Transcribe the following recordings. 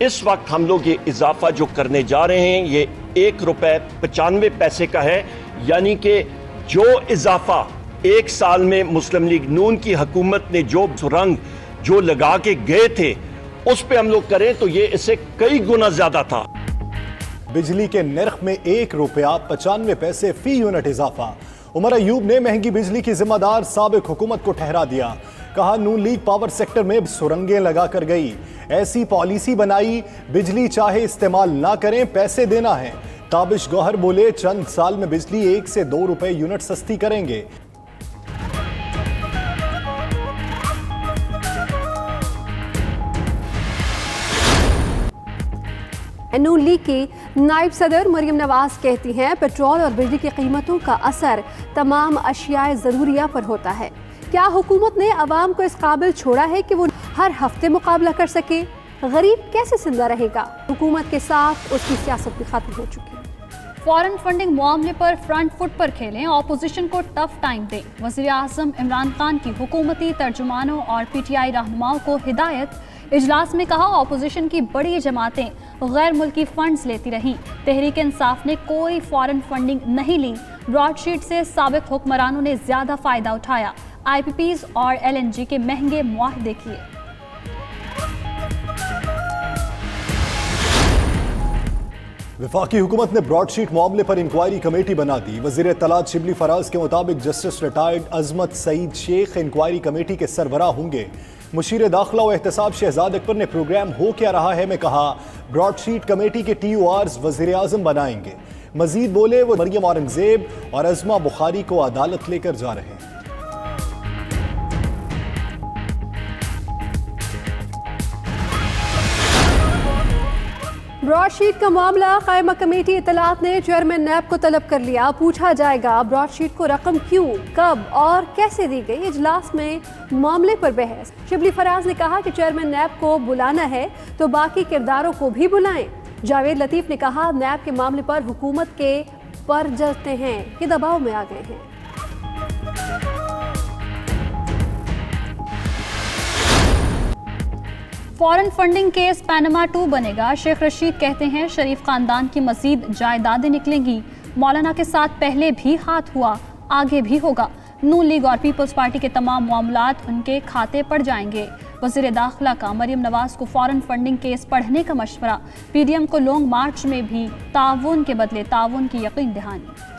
اس وقت ہم لوگ یہ اضافہ جو کرنے جا رہے ہیں یہ 1 روپے 95 پیسے کا ہے، یعنی کہ جو اضافہ 1 سال میں مسلم لیگ نون کی حکومت نے جو سرنگ جو لگا کے گئے تھے اس پہ ہم لوگ کریں تو یہ اس سے کئی گنا زیادہ تھا۔ بجلی کے نرخ میں 1 روپیہ 95 پیسے فی یونٹ اضافہ۔ عمر ایوب نے مہنگی بجلی کی ذمہ دار سابق حکومت کو ٹھہرا دیا، کہا نون لیگ پاور سیکٹر میں سرنگیں لگا کر گئی، ایسی پالیسی بنائی بجلی چاہے استعمال نہ کریں پیسے دینا ہے۔ تابش گوہر بولے چند سال میں بجلی 1 سے 2 روپے یونٹ سستی کریں گے۔ نون لیگ کی نائب صدر مریم نواز کہتی ہیں پیٹرول اور بجلی کی قیمتوں کا اثر تمام اشیاء ضروریہ پر ہوتا ہے۔ کیا حکومت نے عوام کو اس قابل چھوڑا ہے کہ وہ ہر ہفتے مقابلہ کر سکے؟ غریب کیسے زندہ رہے گا؟ حکومت کے ساتھ اس کی سیاست بھی ختم ہو چکی ہے۔ فارن فنڈنگ معاملے پر فرنٹ فٹ پر کھیلیں، اپوزیشن کو ٹف ٹائم دیں۔ وزیر اعظم عمران خان کی حکومتی ترجمانوں اور پی ٹی آئی رہنماؤں کو ہدایت۔ اجلاس میں کہا اپوزیشن کی بڑی جماعتیں غیر ملکی فنڈز لیتی رہیں، تحریک انصاف نے کوئی فارن فنڈنگ نہیں لی، براڈ شیٹ سے سابق حکمرانوں نے زیادہ فائدہ اٹھایا، آئی پی پیز اور ایل این جی کے مہنگے معاہدے کیے۔ وفاقی حکومت نے براڈ شیٹ معاملے پر انکوائری کمیٹی بنا دی۔ وزیر اطلاعات شبلی فراز کے مطابق جسٹس ریٹائرڈ عظمت سعید شیخ انکوائری کمیٹی کے سربراہ ہوں گے۔ مشیر داخلہ و احتساب شہزاد اکبر نے پروگرام ہو کیا رہا ہے میں کہا براڈ شیٹ کمیٹی کے ٹی او آرز وزیر اعظم بنائیں گے۔ مزید بولے وہ مریم اورنگزیب اور عظمہ بخاری کو عدالت لے کر جا رہے ہیں۔ براڈ شیٹ کا معاملہ قائمہ کمیٹی اطلاعات نے چیئرمین نیب کو طلب کر لیا، پوچھا جائے گا براڈ شیٹ کو رقم کیوں، کب اور کیسے دی گئی۔ اجلاس میں معاملے پر بحث۔ شبلی فراز نے کہا کہ چیئرمین نیب کو بلانا ہے تو باقی کرداروں کو بھی بلائیں۔ جاوید لطیف نے کہا نیب کے معاملے پر حکومت کے پر جلتے ہیں کہ دباؤ میں آ گئے ہیں۔ فارن فنڈنگ کیس پینما 2 بنے گا، شیخ رشید کہتے ہیں شریف خاندان کی مزید جائیدادیں نکلیں گی، مولانا کے ساتھ پہلے بھی ہاتھ ہوا، آگے بھی ہوگا، نون لیگ اور پیپلز پارٹی کے تمام معاملات ان کے کھاتے پڑ جائیں گے۔ وزیر داخلہ کا مریم نواز کو فارن فنڈنگ کیس پڑھنے کا مشورہ، پی ڈی ایم کو لانگ مارچ میں بھی تعاون کے بدلے تعاون کی یقین دہانی۔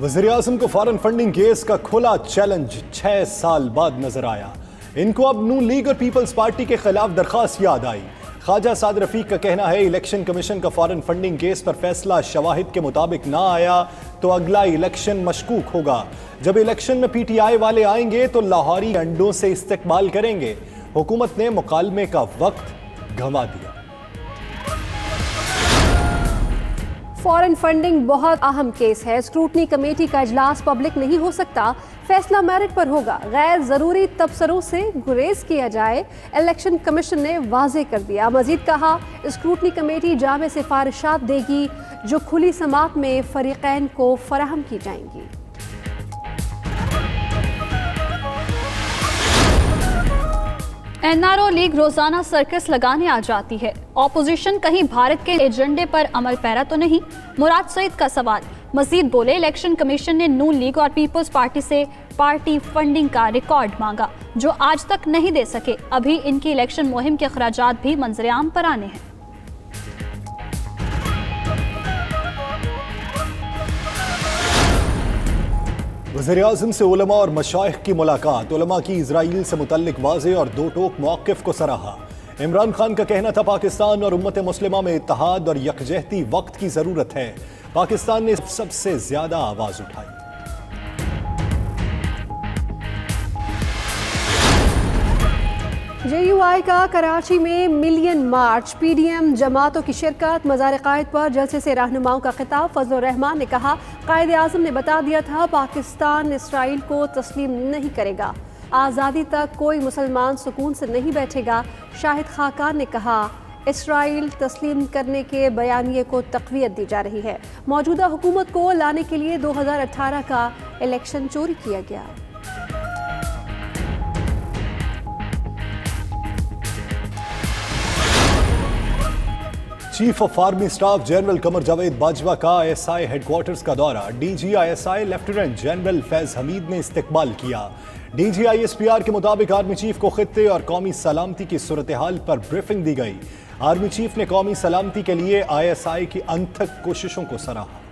وزیر اعظم کو فارن فنڈنگ کیس کا کھلا چیلنج 6 سال بعد نظر آیا۔ ان کو اب نون لیگ اور پیپلز پارٹی کے خلاف درخواست یاد آئی۔ خواجہ سعد رفیق کا کہنا ہے الیکشن کمیشن کا فارن فنڈنگ کیس پر فیصلہ شواہد کے مطابق نہ آیا تو اگلا الیکشن مشکوک ہوگا۔ جب الیکشن میں پی ٹی آئی والے آئیں گے تو لاہوری انڈوں سے استقبال کریں گے۔ حکومت نے مکالمے کا وقت گنوا دیا۔ فارن فنڈنگ بہت اہم کیس ہے، اسکروٹنی کمیٹی کا اجلاس پبلک نہیں ہو سکتا، فیصلہ میرٹ پر ہوگا، غیر ضروری تبصروں سے گریز کیا جائے، الیکشن کمیشن نے واضح کر دیا۔ مزید کہا اسکروٹنی کمیٹی جامع سفارشات دے گی جو کھلی سماعت میں فریقین کو فراہم کی جائیں گی۔ این آر او لیگ روزانہ سرکس لگانے آ جاتی ہے، اپوزیشن کہیں بھارت کے ایجنڈے پر عمل پیرا تو نہیں؟ مراد سعید کا سوال۔ مزید بولے الیکشن کمیشن نے نون لیگ اور پیپلز پارٹی سے پارٹی فنڈنگ کا ریکارڈ مانگا جو آج تک نہیں دے سکے، ابھی ان کی الیکشن مہم کے اخراجات بھی منظر عام پر آنے ہیں۔ وزیر اعظم سے علماء اور مشائخ کی ملاقات، علماء کی اسرائیل سے متعلق واضح اور دو ٹوک موقف کو سراہا۔ عمران خان کا کہنا تھا پاکستان اور امت مسلمہ میں اتحاد اور یکجہتی وقت کی ضرورت ہے، پاکستان نے سب سے زیادہ آواز اٹھائی۔ جے یو آئی کا کراچی میں million march, P D M جماعتوں کی شرکت، مزار قائد پر جلسے سے رہنماؤں کا خطاب۔ فضل الرحمان نے کہا قائد اعظم نے بتا دیا تھا پاکستان اسرائیل کو تسلیم نہیں کرے گا، آزادی تک کوئی مسلمان سکون سے نہیں بیٹھے گا۔ شاہد خاقان نے کہا اسرائیل تسلیم کرنے کے بیانیے کو تقویت دی جا رہی ہے، موجودہ حکومت کو لانے کے لیے 2018 کا الیکشن چوری کیا گیا۔ Chief of army staff general Qamar Javed Bajwa کا ISI ہیڈ کوارٹرز کا دورہ DG ISI لیفٹیننٹ جنرل فیض حمید نے استقبال کیا۔ DG ISPR کے مطابق آرمی چیف کو خطے اور قومی سلامتی کی صورتحال پر بریفنگ دی گئی۔ آرمی چیف نے قومی سلامتی کے لیے ISI کی انتھک کوششوں کو سراہا۔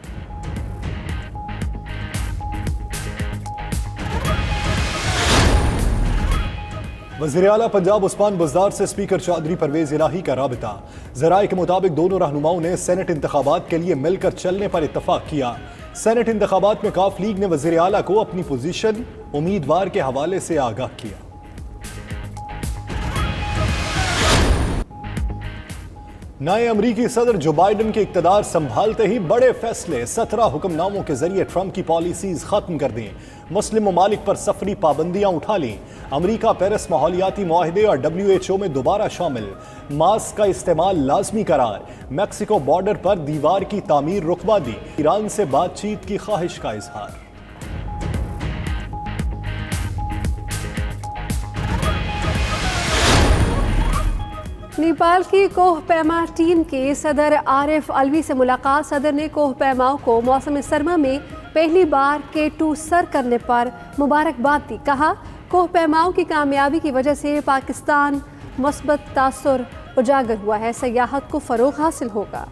وزیر اعلیٰ پنجاب عثمان بزدار سے اسپیکر چودھری پرویز الہی کا رابطہ۔ ذرائع کے مطابق دونوں رہنماؤں نے سینٹ انتخابات کے لیے مل کر چلنے پر اتفاق کیا۔ سینٹ انتخابات میں کاف لیگ نے وزیر اعلیٰ کو اپنی پوزیشن امیدوار کے حوالے سے آگاہ کیا۔ نئے امریکی صدر جو بائیڈن کے اقتدار سنبھالتے ہی بڑے فیصلے، 17 حکم ناموں کے ذریعے ٹرمپ کی پالیسیز ختم کر دیں، مسلم ممالک پر سفری پابندیاں اٹھا لیں، امریکہ پیرس ماحولیاتی معاہدے اور WHO میں دوبارہ شامل، ماسک کا استعمال لازمی قرار، میکسیکو بارڈر پر دیوار کی تعمیر رکوا دی، ایران سے بات چیت کی خواہش کا اظہار۔ نیپال کی کوہ پیما ٹیم کے صدر عارف علوی سے ملاقات۔ صدر نے کوہ پیماؤں کو موسم سرما میں پہلی بار K2 سر کرنے پر مبارکباد دی۔ کہا کوہ پیماؤں کی کامیابی کی وجہ سے پاکستان مثبت تاثر اجاگر ہوا ہے، سیاحت کو فروغ حاصل ہوگا۔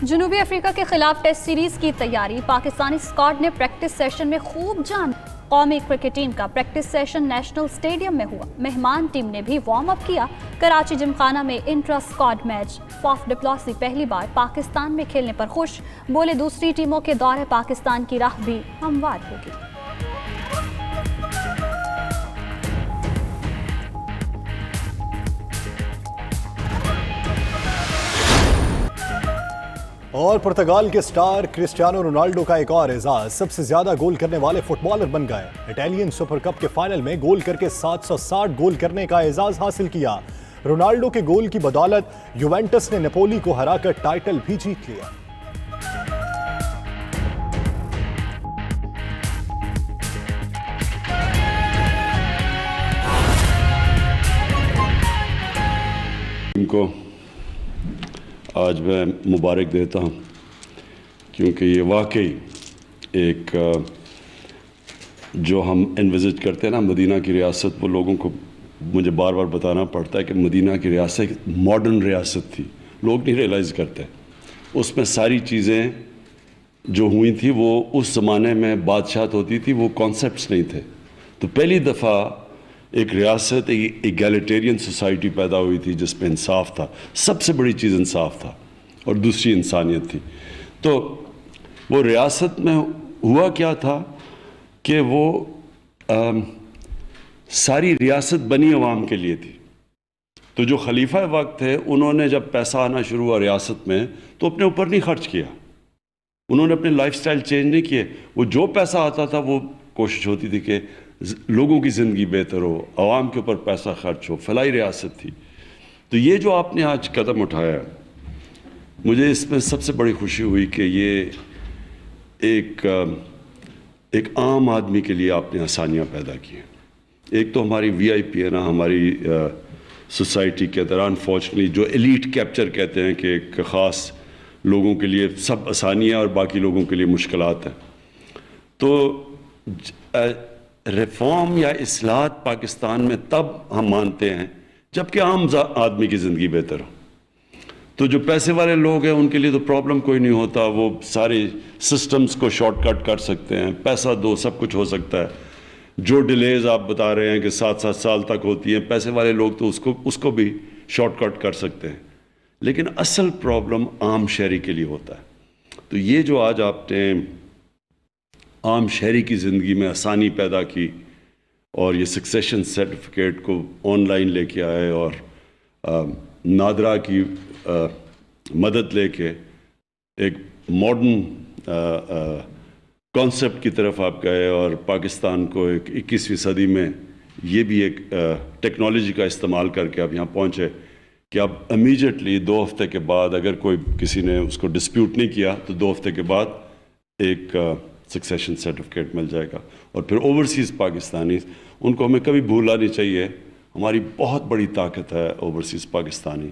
جنوبی افریقہ کے خلاف ٹیسٹ سیریز کی تیاری، پاکستانی اسکواڈ نے پریکٹس سیشن میں خوب جان۔ قومی کرکٹ ٹیم کا پریکٹس سیشن نیشنل اسٹیڈیم میں ہوا، مہمان ٹیم نے بھی وارم اپ کیا۔ کراچی جمخانہ میں انٹرا اسکواڈ میچ، فاف ڈپلوسی پہلی بار پاکستان میں کھیلنے پر خوش، بولے دوسری ٹیموں کے دورے پاکستان کی راہ بھی ہموار ہوگی۔ اور پرتگال کے سٹار کرسٹیانو رونالڈو کا ایک اور اعزاز، سب سے زیادہ گول کرنے والے فٹ بالر بن گئے۔ اٹالین سپر کپ کے فائنل میں گول کر کے 760 گول کرنے کا اعزاز حاصل کیا۔ رونالڈو کے گول کی بدولت یوونٹس نے نپولی کو ہرا کر ٹائٹل بھی جیت لیا۔ ان کو آج میں مبارک دیتا ہوں، کیونکہ یہ واقعی ایک جو ہم انویزٹ کرتے ہیں نا مدینہ کی ریاست، وہ لوگوں کو مجھے بار بار بتانا پڑتا ہے کہ مدینہ کی ریاست ایک ماڈرن ریاست تھی، لوگ نہیں ریئلائز کرتے۔ اس میں ساری چیزیں جو ہوئی تھی وہ اس زمانے میں بادشاہت ہوتی تھی، وہ کانسیپٹس نہیں تھے۔ تو پہلی دفعہ ایک ریاست، ایک ایگیلیٹیرین سوسائٹی پیدا ہوئی تھی جس میں انصاف تھا، سب سے بڑی چیز انصاف تھا، اور دوسری انسانیت تھی۔ تو وہ ریاست میں ہوا کیا تھا کہ وہ ساری ریاست بنی عوام کے لیے تھی۔ تو جو خلیفہ وقت تھے انہوں نے جب پیسہ آنا شروع ہوا ریاست میں تو اپنے اوپر نہیں خرچ کیا، انہوں نے اپنے لائف سٹائل چینج نہیں کیے، وہ جو پیسہ آتا تھا وہ کوشش ہوتی تھی کہ لوگوں کی زندگی بہتر ہو، عوام کے اوپر پیسہ خرچ ہو، فلاحی ریاست تھی۔ تو یہ جو آپ نے آج قدم اٹھایا، مجھے اس میں سب سے بڑی خوشی ہوئی کہ یہ ایک عام آدمی کے لیے آپ نے آسانیاں پیدا کی ہیں۔ ایک تو ہماری VIP ہے نا، ہماری سوسائٹی کے اندر انفارچونیٹلی جو ایلیٹ کیپچر کہتے ہیں کہ ایک خاص لوگوں کے لیے سب آسانیاں اور باقی لوگوں کے لیے مشکلات ہیں۔ تو ریفارم یا اصلاحات پاکستان میں تب ہم مانتے ہیں جب کہ عام آدمی کی زندگی بہتر ہو۔ تو جو پیسے والے لوگ ہیں ان کے لیے تو پرابلم کوئی نہیں ہوتا، وہ سارے سسٹمز کو شارٹ کٹ کر سکتے ہیں، پیسہ دو سب کچھ ہو سکتا ہے۔ جو ڈیلیز آپ بتا رہے ہیں کہ 7 سال تک ہوتی ہیں، پیسے والے لوگ تو اس کو بھی شارٹ کٹ کر سکتے ہیں، لیکن اصل پرابلم عام شہری کے لیے ہوتا ہے۔ تو یہ جو آج آپ نے عام شہری کی زندگی میں آسانی پیدا کی اور یہ سکسیشن سرٹیفکیٹ کو آن لائن لے کے آئے اور نادرا کی مدد لے کے ایک ماڈرن کانسیپٹ کی طرف آپ گئے، اور پاکستان کو ایک 21ویں صدی میں یہ بھی ایک ٹیکنالوجی کا استعمال کر کے آپ یہاں پہنچے کہ اب امیجیٹلی 2 ہفتے کے بعد اگر کوئی کسی نے اس کو ڈسپیوٹ نہیں کیا تو 2 ہفتے کے بعد ایک سکسیشن سرٹیفکیٹ مل جائے گا۔ اور پھر اوورسیز پاکستانی ان کو ہمیں کبھی بھولا نہیں چاہیے، ہماری بہت بڑی طاقت ہے اوورسیز پاکستانی.